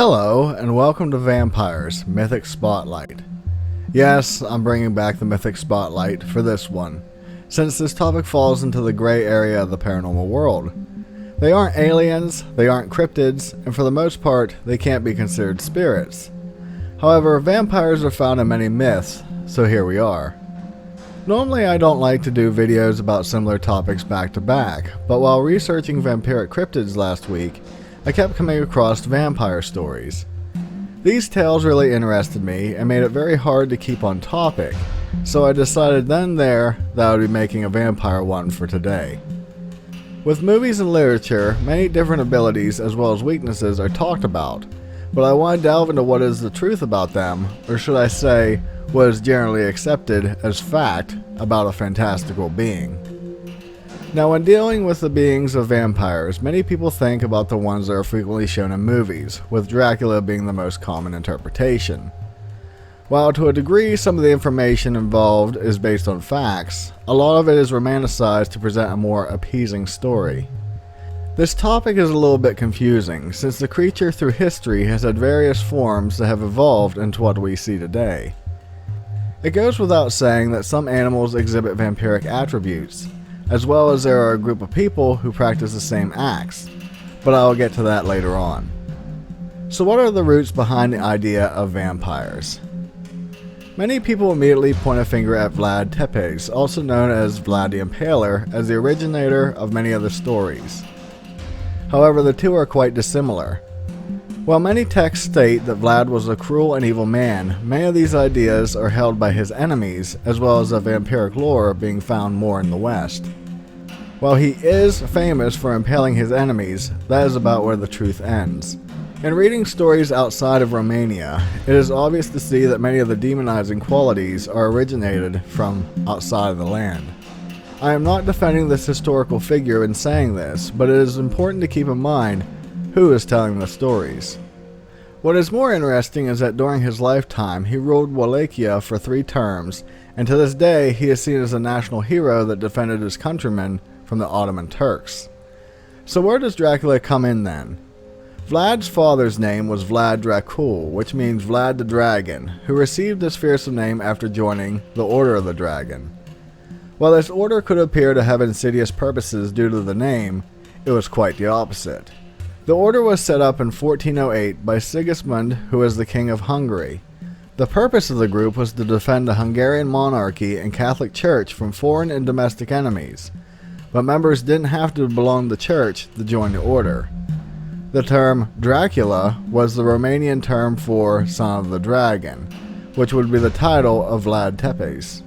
Hello, and welcome to Vampires, Mythic Spotlight. Yes, I'm bringing back the Mythic Spotlight for this one, since this topic falls into the gray area of the paranormal world. They aren't aliens, they aren't cryptids, and for the most part, they can't be considered spirits. However, vampires are found in many myths, so here we are. Normally I don't like to do videos about similar topics back to back, but while researching vampiric cryptids last week, I kept coming across vampire stories. These tales really interested me and made it very hard to keep on topic, so I decided then and there that I would be making a vampire one for today. With movies and literature, many different abilities as well as weaknesses are talked about, but I want to delve into what is the truth about them, or should I say, what is generally accepted as fact about a fantastical being. Now, when dealing with the beings of vampires, many people think about the ones that are frequently shown in movies, with Dracula being the most common interpretation. While to a degree some of the information involved is based on facts, a lot of it is romanticized to present a more appeasing story. This topic is a little bit confusing, since the creature through history has had various forms that have evolved into what we see today. It goes without saying that some animals exhibit vampiric attributes, as well as there are a group of people who practice the same acts, but I'll get to that later on. So what are the roots behind the idea of vampires? Many people immediately point a finger at Vald Tepes, also known as Vald the Impaler, as the originator of many of the stories. However, the two are quite dissimilar. While many texts state that Vlad was a cruel and evil man, many of these ideas are held by his enemies, as well as the vampiric lore being found more in the West. While he is famous for impaling his enemies, that is about where the truth ends. In reading stories outside of Romania, it is obvious to see that many of the demonizing qualities are originated from outside of the land. I am not defending this historical figure in saying this, but it is important to keep in mind who is telling the stories. What is more interesting is that during his lifetime he ruled Wallachia for 3 terms, and to this day he is seen as a national hero that defended his countrymen from the Ottoman Turks. So where does Dracula come in then? Vlad's father's name was Vald Dracula, which means Vlad the Dragon, who received this fearsome name after joining the Order of the Dragon. While this order could appear to have insidious purposes due to the name, it was quite the opposite. The order was set up in 1408 by Sigismund, who was the King of Hungary. The purpose of the group was to defend the Hungarian monarchy and Catholic Church from foreign and domestic enemies, but members didn't have to belong to the church to join the order. The term Dracula was the Romanian term for Son of the Dragon, which would be the title of Vald Tepes.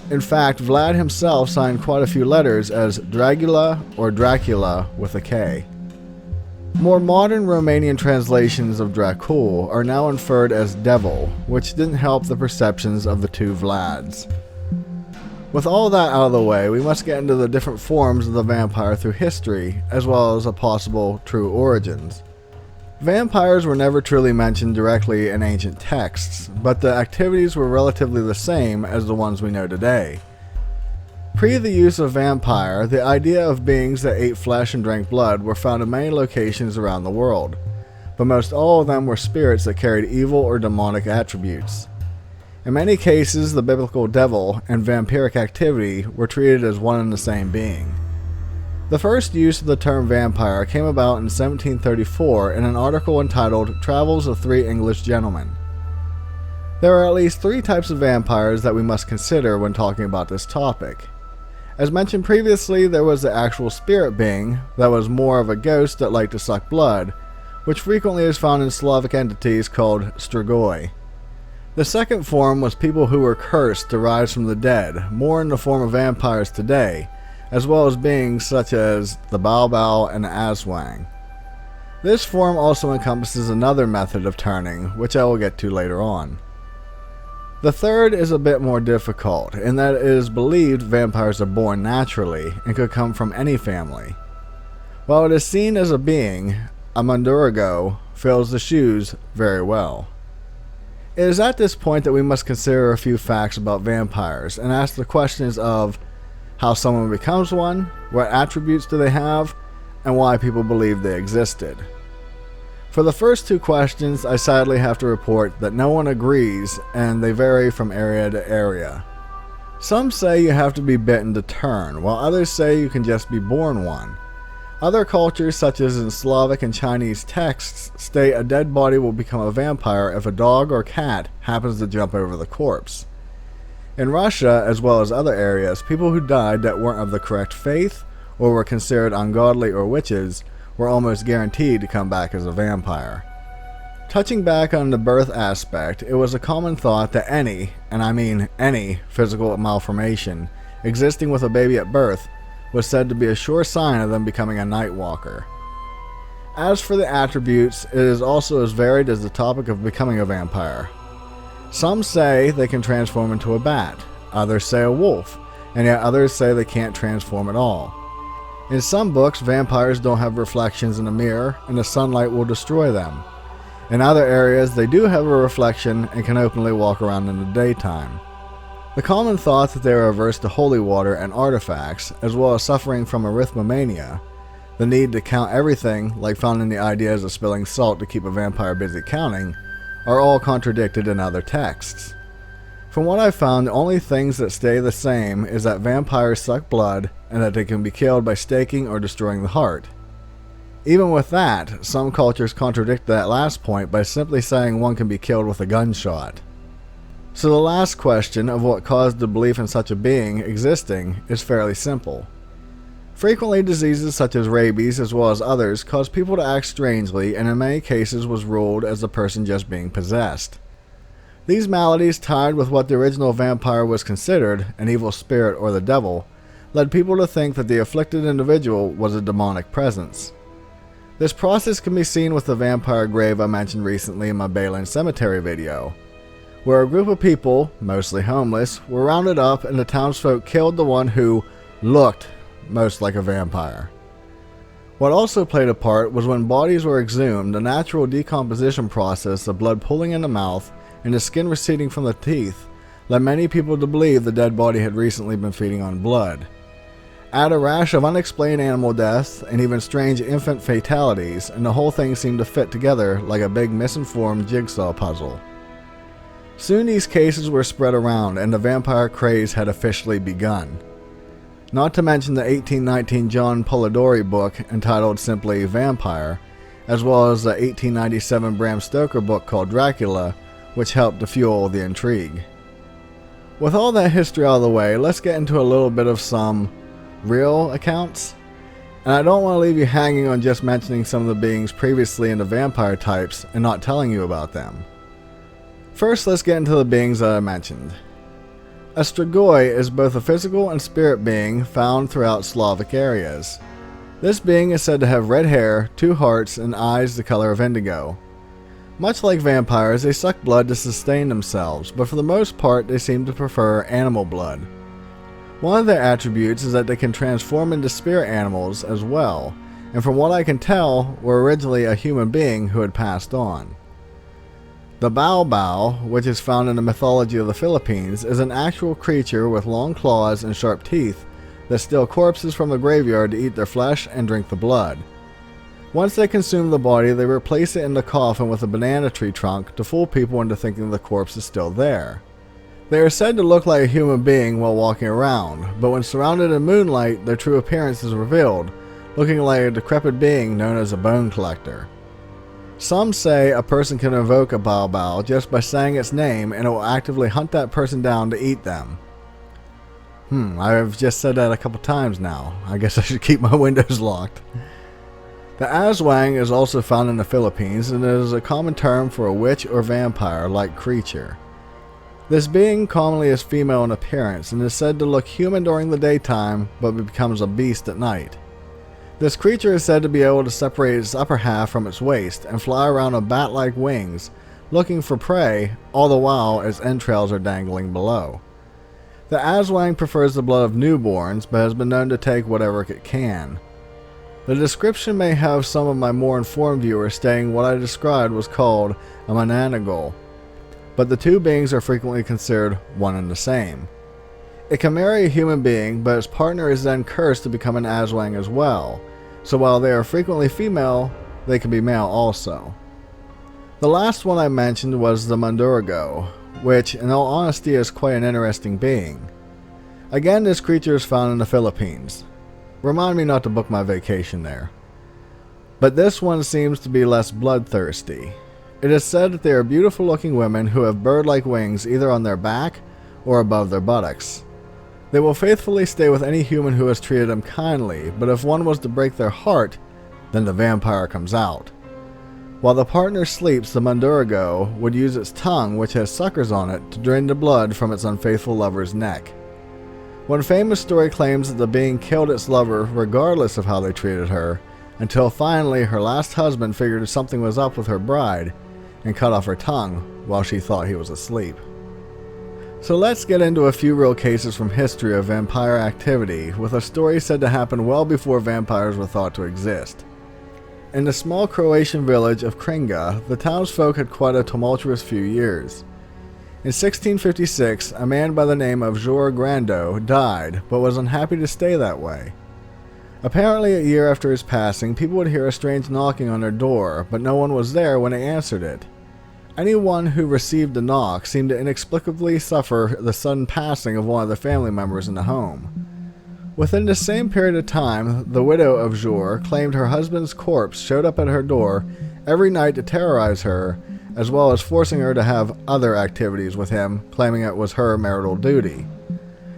In fact, Vlad himself signed quite a few letters as Dragula or Dracula with a K. More modern Romanian translations of Dracul are now inferred as devil, which didn't help the perceptions of the two Vlads. With all that out of the way, we must get into the different forms of the vampire through history, as well as a possible true origins. Vampires were never truly mentioned directly in ancient texts, but the activities were relatively the same as the ones we know today. Pre the use of vampire, the idea of beings that ate flesh and drank blood were found in many locations around the world, but most all of them were spirits that carried evil or demonic attributes. In many cases, the biblical devil and vampiric activity were treated as one and the same being. The first use of the term vampire came about in 1734 in an article entitled Travels of 3 English Gentlemen. There are at least 3 types of vampires that we must consider when talking about this topic. As mentioned previously, there was the actual spirit being that was more of a ghost that liked to suck blood, which frequently is found in Slavic entities called strigoi. The second form was people who were cursed to rise from the dead, more in the form of vampires today, as well as beings such as the Baobao and the Aswang. This form also encompasses another method of turning, which I will get to later on. The third is a bit more difficult, in that it is believed vampires are born naturally and could come from any family. While it is seen as a being, a Mandurago fills the shoes very well. It is at this point that we must consider a few facts about vampires and ask the questions of how someone becomes one, what attributes do they have, and why people believe they existed. For the first two questions, I sadly have to report that no one agrees, and they vary from area to area. Some say you have to be bitten to turn, while others say you can just be born one. Other cultures, such as in Slavic and Chinese texts, state a dead body will become a vampire if a dog or cat happens to jump over the corpse. In Russia, as well as other areas, people who died that weren't of the correct faith, or were considered ungodly or witches, were almost guaranteed to come back as a vampire. Touching back on the birth aspect, it was a common thought that any, and I mean any, physical malformation existing with a baby at birth was said to be a sure sign of them becoming a night walker. As for the attributes, it is also as varied as the topic of becoming a vampire. Some say they can transform into a bat, others say a wolf, and yet others say they can't transform at all. In some books, vampires don't have reflections in a mirror, and the sunlight will destroy them. In other areas, they do have a reflection and can openly walk around in the daytime. The common thought that they are averse to holy water and artifacts, as well as suffering from arithmomania, the need to count everything, like found in the ideas of spilling salt to keep a vampire busy counting, are all contradicted in other texts. From what I've found, the only things that stay the same is that vampires suck blood and that they can be killed by staking or destroying the heart. Even with that, some cultures contradict that last point by simply saying one can be killed with a gunshot. So the last question of what caused the belief in such a being existing is fairly simple. Frequently, diseases such as rabies as well as others cause people to act strangely, and in many cases was ruled as the person just being possessed. These maladies, tied with what the original vampire was considered, an evil spirit or the devil, led people to think that the afflicted individual was a demonic presence. This process can be seen with the vampire grave I mentioned recently in my Balin Cemetery video, where a group of people, mostly homeless, were rounded up and the townsfolk killed the one who looked most like a vampire. What also played a part was when bodies were exhumed, the natural decomposition process of blood pooling in the mouth and the skin receding from the teeth led many people to believe the dead body had recently been feeding on blood. Add a rash of unexplained animal deaths and even strange infant fatalities, and the whole thing seemed to fit together like a big misinformed jigsaw puzzle. Soon these cases were spread around and the vampire craze had officially begun. Not to mention the 1819 John Polidori book entitled simply Vampire, as well as the 1897 Bram Stoker book called Dracula, which helped to fuel the intrigue. With all that history out of the way, let's get into a little bit of some real accounts. And I don't want to leave you hanging on just mentioning some of the beings previously in the vampire types and not telling you about them. First, let's get into the beings that I mentioned. A strigoi is both a physical and spirit being found throughout Slavic areas. This being is said to have red hair, 2 hearts, and eyes the color of indigo. Much like vampires, they suck blood to sustain themselves, but for the most part they seem to prefer animal blood. One of their attributes is that they can transform into spirit animals as well, and from what I can tell, were originally a human being who had passed on. The bao, which is found in the mythology of the Philippines, is an actual creature with long claws and sharp teeth that steal corpses from the graveyard to eat their flesh and drink the blood. Once they consume the body, they replace it in the coffin with a banana tree trunk to fool people into thinking the corpse is still there. They are said to look like a human being while walking around, but when surrounded in moonlight, their true appearance is revealed, looking like a decrepit being known as a bone collector. Some say a person can invoke a bao just by saying its name and it will actively hunt that person down to eat them. I've just said that a couple times now. I guess I should keep my windows locked. The aswang is also found in the Philippines and it is a common term for a witch or vampire-like creature. This being commonly is female in appearance and is said to look human during the daytime but becomes a beast at night. This creature is said to be able to separate its upper half from its waist and fly around on bat-like wings, looking for prey, all the while its entrails are dangling below. The aswang prefers the blood of newborns but has been known to take whatever it can. The description may have some of my more informed viewers stating what I described was called a manananggal, but the two beings are frequently considered one and the same. It can marry a human being, but its partner is then cursed to become an aswang as well, so while they are frequently female, they can be male also. The last one I mentioned was the Mundurago, which in all honesty is quite an interesting being. Again, this creature is found in the Philippines. Remind me not to book my vacation there. But this one seems to be less bloodthirsty. It is said that they are beautiful looking women who have bird-like wings either on their back or above their buttocks. They will faithfully stay with any human who has treated them kindly, but if one was to break their heart, then the vampire comes out. While the partner sleeps, the Mundurago would use its tongue, which has suckers on it, to drain the blood from its unfaithful lover's neck. One famous story claims that the being killed its lover regardless of how they treated her, until finally her last husband figured something was up with her bride and cut off her tongue while she thought he was asleep. So let's get into a few real cases from history of vampire activity, with a story said to happen well before vampires were thought to exist. In the small Croatian village of Kringa, the townsfolk had quite a tumultuous few years. In 1656, a man by the name of Jor Grando died, but was unhappy to stay that way. Apparently, a year after his passing, people would hear a strange knocking on their door, but no one was there when they answered it. Anyone who received the knock seemed to inexplicably suffer the sudden passing of one of the family members in the home. Within the same period of time, the widow of Jor claimed her husband's corpse showed up at her door every night to terrorize her, as well as forcing her to have other activities with him, claiming it was her marital duty.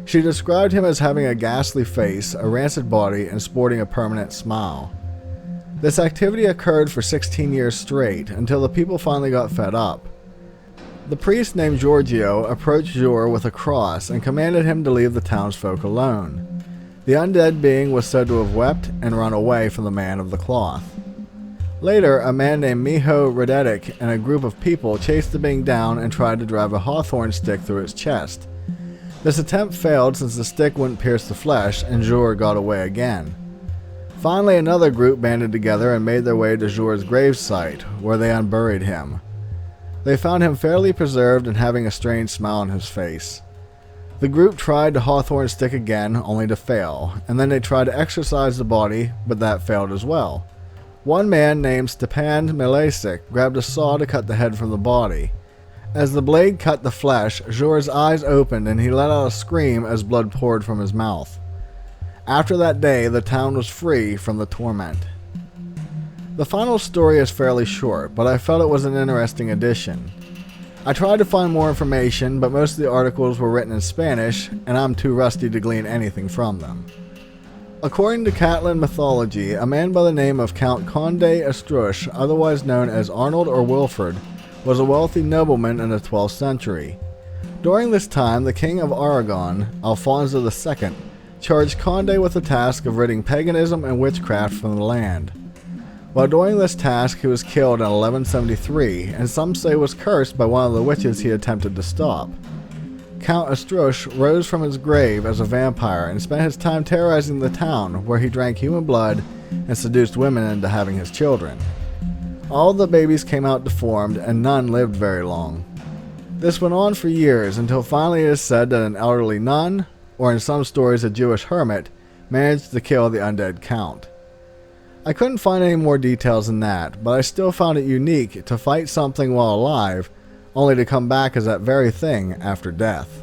She described him as having a ghastly face, a rancid body, and sporting a permanent smile. This activity occurred for 16 years straight, until the people finally got fed up. The priest named Giorgio approached Jor with a cross and commanded him to leave the townsfolk alone. The undead being was said to have wept and run away from the man of the cloth. Later, a man named Miho Radetic and a group of people chased the being down and tried to drive a hawthorn stick through its chest. This attempt failed since the stick wouldn't pierce the flesh, and Jor got away again. Finally, another group banded together and made their way to Jor's gravesite, where they unburied him. They found him fairly preserved and having a strange smile on his face. The group tried the hawthorn stick again, only to fail, and then they tried to exorcise the body, but that failed as well. One man named Stepan Milesic grabbed a saw to cut the head from the body. As the blade cut the flesh, Jor's eyes opened and he let out a scream as blood poured from his mouth. After that day, the town was free from the torment. The final story is fairly short, but I felt it was an interesting addition. I tried to find more information, but most of the articles were written in Spanish, and I'm too rusty to glean anything from them. According to Catalan mythology, a man by the name of Count Conde Estruch, otherwise known as Arnold or Wilfred, was a wealthy nobleman in the 12th century. During this time, the King of Aragon, Alfonso II, charged Conde with the task of ridding paganism and witchcraft from the land. While doing this task, he was killed in 1173, and some say was cursed by one of the witches he attempted to stop. Count Estruch rose from his grave as a vampire and spent his time terrorizing the town, where he drank human blood and seduced women into having his children. All the babies came out deformed, and none lived very long. This went on for years, until finally it is said that an elderly nun, or in some stories a Jewish hermit, managed to kill the undead count. I couldn't find any more details than that, but I still found it unique to fight something while alive, only to come back as that very thing after death.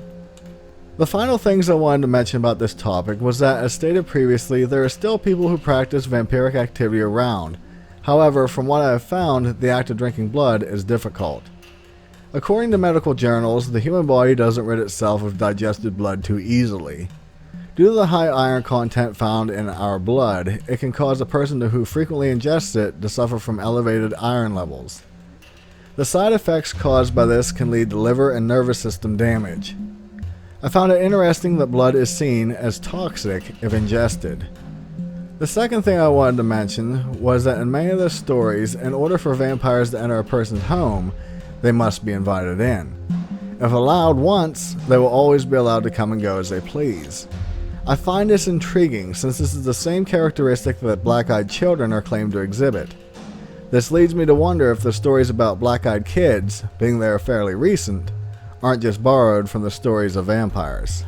The final things I wanted to mention about this topic was that, as stated previously, there are still people who practice vampiric activity around. However, from what I have found, the act of drinking blood is difficult. According to medical journals, the human body doesn't rid itself of digested blood too easily. Due to the high iron content found in our blood, it can cause a person who frequently ingests it to suffer from elevated iron levels. The side effects caused by this can lead to liver and nervous system damage. I found it interesting that blood is seen as toxic if ingested. The second thing I wanted to mention was that in many of the stories, in order for vampires to enter a person's home, they must be invited in. If allowed once, they will always be allowed to come and go as they please. I find this intriguing, since this is the same characteristic that black-eyed children are claimed to exhibit. This leads me to wonder if the stories about black-eyed kids, being they are fairly recent, aren't just borrowed from the stories of vampires.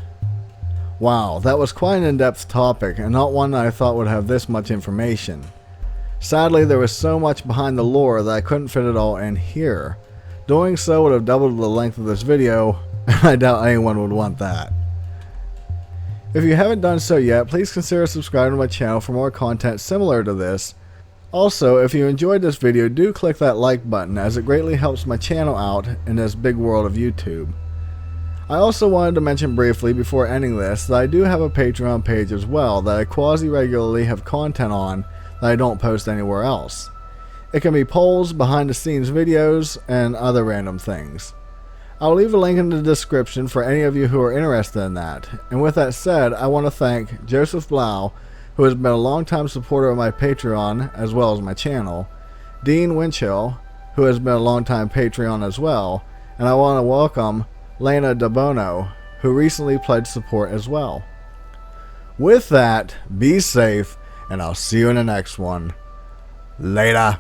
Wow, that was quite an in-depth topic, and not one that I thought would have this much information. Sadly, there was so much behind the lore that I couldn't fit it all in here. Doing so would have doubled the length of this video, and I doubt anyone would want that. If you haven't done so yet, please consider subscribing to my channel for more content similar to this. Also, if you enjoyed this video, do click that like button, as it greatly helps my channel out in this big world of YouTube. I also wanted to mention briefly before ending this that I do have a Patreon page as well that I quasi-regularly have content on that I don't post anywhere else. It can be polls, behind the scenes videos, and other random things. I'll leave a link in the description for any of you who are interested in that. And with that said, I want to thank Joseph Blau, who has been a long-time supporter of my Patreon as well as my channel, Dean Winchell, who has been a long-time Patreon as well, and I want to welcome Lena DeBono, who recently pledged support as well. With that, be safe, and I'll see you in the next one. Later.